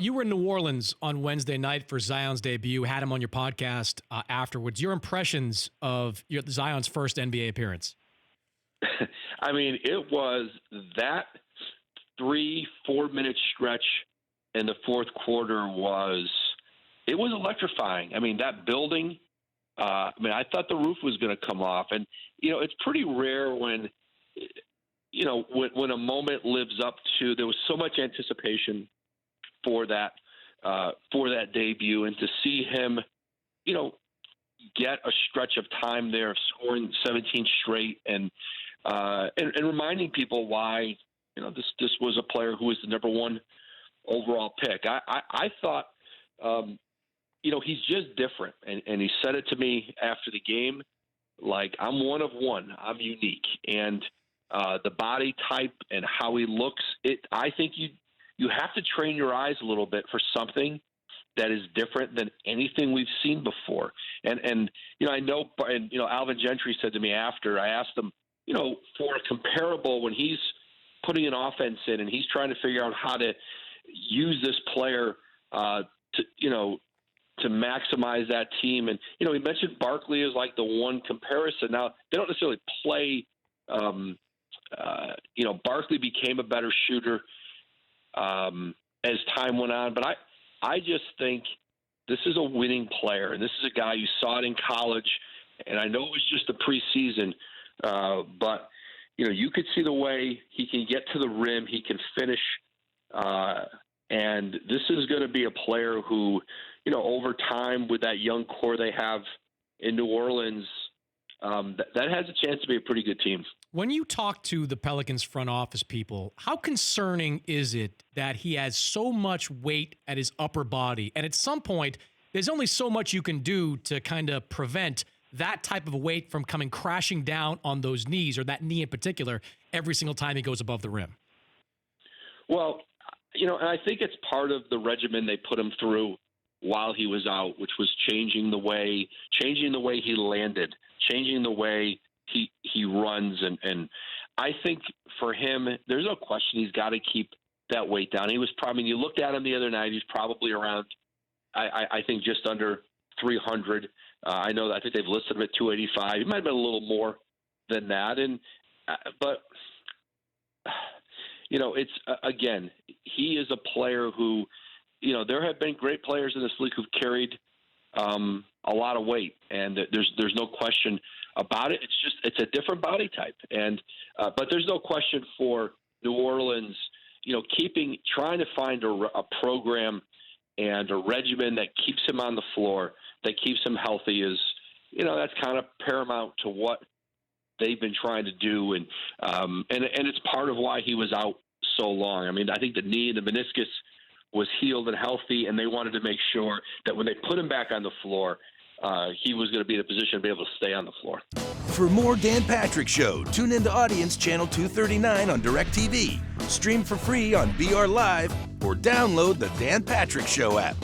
You were in New Orleans on Wednesday night for Zion's debut, had him on your podcast afterwards. Your impressions of Zion's first NBA appearance? I mean, it was that 3-4 minute stretch in the fourth quarter was electrifying. I mean, that building, I thought the roof was going to come off. And, it's pretty rare when a moment lives up to, there was so much anticipation for that debut, and to see him, get a stretch of time there of scoring 17 straight and reminding people why, this was a player who was the number one overall pick. I thought, he's just different. And he said it to me after the game, like, I'm one of one. I'm unique. And the body type and how he looks, I think you have to train your eyes a little bit for something that is different than anything we've seen before. And I know, and Alvin Gentry said to me after, I asked him, for a comparable, when he's putting an offense in and he's trying to figure out how to use this player to maximize that team. And, he mentioned Barkley as like the one comparison. Now, they don't necessarily play, Barkley became a better shooter as time went on. But I just think this is a winning player, and this is a guy, you saw it in college, and I know it was just a preseason, but, you could see the way he can get to the rim, he can finish, and this is going to be a player who, over time with that young core they have in New Orleans, that has a chance to be a pretty good team. When you talk to the Pelicans front office people, how concerning is it that he has so much weight at his upper body? And at some point, there's only so much you can do to kind of prevent that type of weight from coming crashing down on those knees, or that knee in particular, every single time he goes above the rim. Well, and I think it's part of the regimen they put him through while he was out, which was changing the way he landed, changing the way he runs. And I think for him, there's no question he's got to keep that weight down. He was probably, you looked at him the other night, he's probably around, I think just under 300. I think they've listed him at 285. He might have been a little more than that. But it's, again, he is a player who, there have been great players in this league who've carried a lot of weight, and there's no question about it. It's a different body type, and but there's no question for New Orleans, trying to find a program and a regimen that keeps him on the floor, that keeps him healthy is, that's kind of paramount to what they've been trying to do, and it's part of why he was out so long. I mean, I think the knee and the meniscus was healed and healthy, and they wanted to make sure that when they put him back on the floor, he was going to be in a position to be able to stay on the floor. For more Dan Patrick Show, tune into Audience Channel 239 on DirecTV. Stream for free on BR Live or download the Dan Patrick Show app.